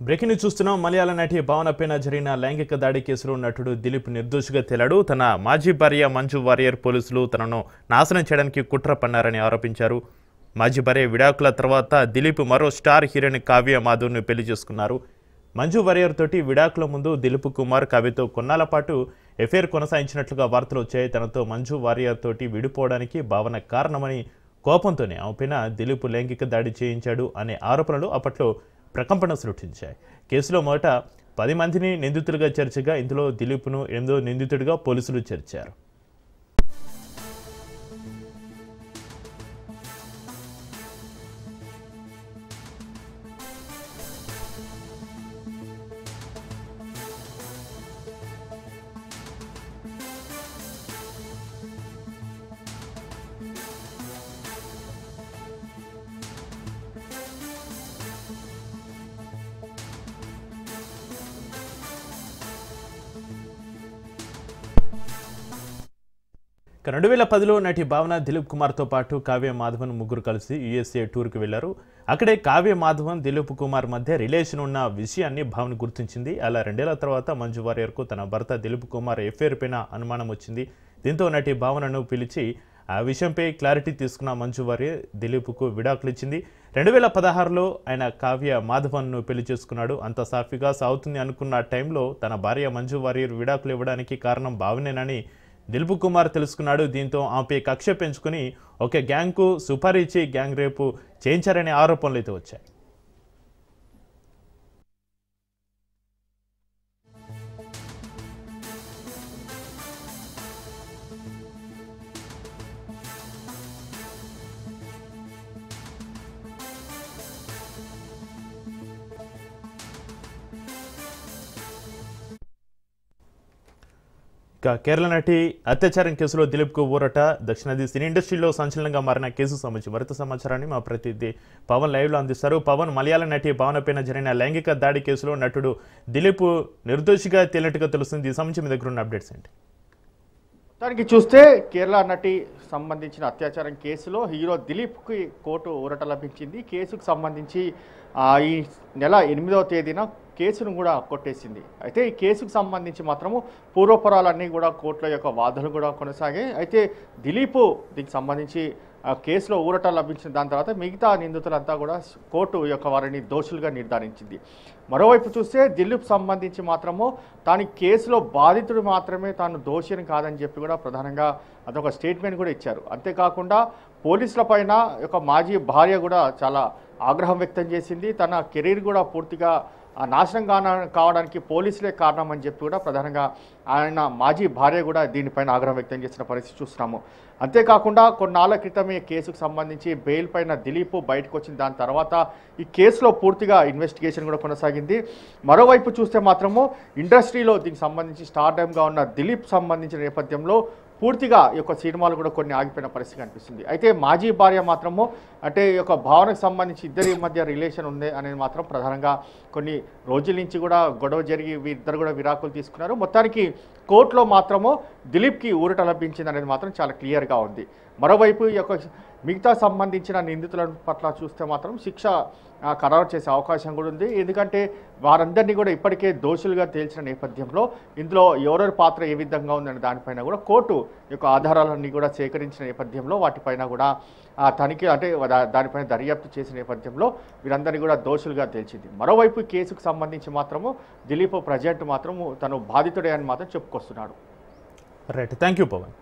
Breaking news చూస్తున్నాం. మలయాళ నటి భావన పైన జరిగిన లైంగిక దాడి కేసులో నటుడు దిలీప్ నిర్దోషిగా తేలాడు. తన మాజీ భార్య మంజు వారియర్ పోలీసులు తనను నాశనం చేయడానికి కుట్ర పన్నారని ఆరోపించారు. మాజీ భార్య విడాకుల తర్వాత దిలీప్ మరో స్టార్ హీరోయిన్ కావ్య మాధవ్ను పెళ్లి చేసుకున్నారు. మంజు వారియర్ తోటి విడాకుల ముందు దిలీప్ కుమార్ కావ్యతో కొన్నాళ్ల పాటు ఎఫైర్ కొనసాగించినట్లుగా వార్తలు వచ్చాయి. తనతో మంజు వారియర్ తోటి విడిపోవడానికి భావన కారణమని కోపంతోనే ఆమెపైన దిలీప్ లైంగిక దాడి చేయించాడు అనే ఆరోపణలు అప్పట్లో ప్రకంపన సృష్టించాయి. కేసులో మొదట 10 మందిని నిందితులుగా చేర్చగా ఇందులో దిలీప్ను 8వ నిందితుడిగా పోలీసులు చేర్చారు. ఇక 2010లో నటి భావన దిలీప్ కుమార్తో పాటు కావ్య మాధవన్ ముగ్గురు కలిసి యూఎస్ఏ టూర్కి వెళ్లారు. అక్కడే కావ్య మాధవన్ దిలీప్ కుమార్ మధ్య రిలేషన్ ఉన్న విషయాన్ని భావన గుర్తించింది. అలా 2 ఏళ్ల తర్వాత మంజు వారియర్కు తన భర్త దిలీప్ కుమార్ ఎఫైర్ పైన అనుమానం వచ్చింది. దీంతో నటి భావనను పిలిచి ఆ విషయంపై క్లారిటీ తీసుకున్న మంజు వారియర్ దిలీప్కు విడాకులు ఇచ్చింది. 2016లో ఆయన కావ్య మాధవన్ను పెళ్లి చేసుకున్నాడు. అంత సాఫీగా సాగుతుంది అనుకున్న టైంలో తన భార్య మంజు వారియర్ విడాకులు ఇవ్వడానికి కారణం భావనేనని దిలీప్ కుమార్ తెలుసుకున్నాడు. దీంతో ఆమెపై కక్ష పెంచుకుని ఒక గ్యాంగ్కు సుపారీ ఇచ్చి గ్యాంగ్ రేపు చేయించారనే ఆరోపణలు అయితే వచ్చాయి. కేరళ నటి అత్యాచారం కేసులో దిలీప్కు ఊరట. దక్షిణాది సినీ ఇండస్ట్రీలో సంచలనంగా మారిన కేసు సంబంధించి మరింత సమాచారాన్ని మా ప్రతినిధి పవన్ లైవ్లో అందిస్తారు. పవన్, మలయాళ నటి భావన పైన జరిగిన లైంగిక దాడి కేసులో నటుడు దిలీప్ నిర్దోషిగా తేలినట్టుగా తెలుస్తుంది. ఈ సంబంధించి మీ దగ్గర ఉన్న అప్డేట్స్ ఏంటి? మొత్తానికి చూస్తే కేరళ నటి సంబంధించిన అత్యాచారం కేసులో హీరో దిలీప్కి కోర్టు ఊరట లభించింది. కేసుకు సంబంధించి ఈ నెల 8వ తేదీన కేసును కూడా కొట్టేసింది. అయితే ఈ కేసుకు సంబంధించి మాత్రము పూర్వపరాలన్నీ కూడా కోర్టుల యొక్క వాదనలు కూడా కొనసాగాయి. అయితే దిలీప్ దీనికి సంబంధించి కేసులో ఊరట లభించిన దాని తర్వాత మిగతా నిందితులంతా కూడా కోర్టు యొక్క వారిని దోషులుగా నిర్ధారించింది. మరోవైపు చూస్తే దిలీప్ సంబంధించి మాత్రము తాను కేసులో బాధితుడు మాత్రమే, తాను దోషిని కాదని చెప్పి కూడా ప్రధానంగా అదొక స్టేట్మెంట్ కూడా ఇచ్చారు. అంతేకాకుండా పోలీసుల పైన యొక్క మాజీ భార్య కూడా చాలా ఆగ్రహం వ్యక్తం చేసింది. తన కెరీర్ కూడా పూర్తిగా నాశనం కావడానికి పోలీసులే కారణం అని చెప్పి కూడా ప్రధానంగా ఆయన మాజీ భార్య కూడా దీనిపైన ఆగ్రహం వ్యక్తం చేసిన పరిస్థితి చూస్తున్నాము. అంతేకాకుండా కొన్నాళ్ల క్రితమే కేసుకు సంబంధించి బెయిల్ పైన దిలీప్ బయటకు వచ్చిన దాని తర్వాత ఈ కేసులో పూర్తిగా ఇన్వెస్టిగేషన్ కూడా కొనసాగింది. మరోవైపు చూస్తే మాత్రము ఇండస్ట్రీలో దీనికి సంబంధించి స్టార్డమ్గా ఉన్న దిలీప్ సంబంధించిన నేపథ్యంలో పూర్తిగా ఈ యొక్క సినిమాలు కూడా కొన్ని ఆగిపోయిన పరిస్థితి కనిపిస్తుంది. అయితే మాజీ భార్య మాత్రము అంటే ఈ యొక్క భావనకు సంబంధించి ఇద్దరి మధ్య రిలేషన్ ఉంది అనేది మాత్రం ప్రధానంగా కొన్ని రోజుల నుంచి కూడా గొడవ జరిగి ఇద్దరు కూడా విడాకులు తీసుకున్నారు. మొత్తానికి కోర్టులో మాత్రము దిలీప్కి ఊరట లభించింది అనేది మాత్రం చాలా క్లియర్గా ఉంది. మరోవైపు ఈ యొక్క మిగతా సంబంధించిన నిందితుల పట్ల చూస్తే మాత్రం శిక్ష ఖరారు చేసే అవకాశం కూడా ఉంది. ఎందుకంటే వారందరినీ కూడా ఇప్పటికే దోషులుగా తేల్చిన నేపథ్యంలో ఇందులో ఎవరెవరి పాత్ర ఏ విధంగా ఉందనే దానిపైన కూడా కోర్టు యొక్క ఆధారాలన్నీ కూడా సేకరించిన నేపథ్యంలో వాటిపైన కూడా తనిఖీ అంటే దానిపైన దర్యాప్తు చేసిన నేపథ్యంలో వీరందరినీ కూడా దోషులుగా తేల్చింది. మరోవైపు కేసుకు సంబంధించి మాత్రము దిలీప్ ప్రజెంట్ మాత్రము తను బాధితుడే అని మాత్రం చెప్పుకొస్తున్నాడు. Right, thank you Pawan.